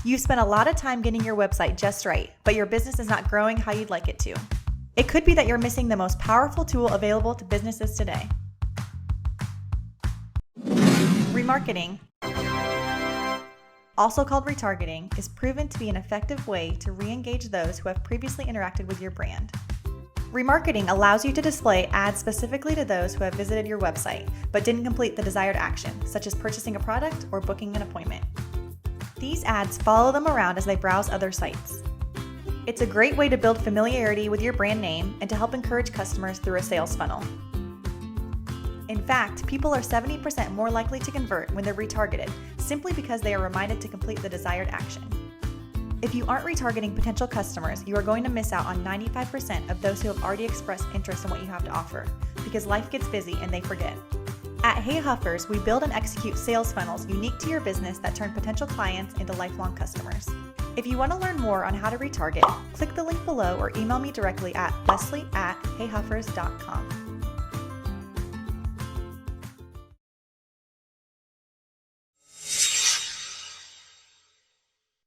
You've spent a lot of time getting your website just right, but your business is not growing how you'd like it to. It could be that you're missing the most powerful tool available to businesses today. Remarketing, also called retargeting, is proven to be an effective way to re-engage those who have previously interacted with your brand. Remarketing allows you to display ads specifically to those who have visited your website but didn't complete the desired action, such as purchasing a product or booking an appointment. These ads follow them around as they browse other sites. It's a great way to build familiarity with your brand name and to help encourage customers through a sales funnel. In fact, people are 70% more likely to convert when they're retargeted, simply because they are reminded to complete the desired action. If you aren't retargeting potential customers, you are going to miss out on 95% of those who have already expressed interest in what you have to offer, because life gets busy and they forget. At Hey Huffers, we build and execute sales funnels unique to your business that turn potential clients into lifelong customers. If you want to learn more on how to retarget, click the link below or email me directly at leslie@heyhuffers.com.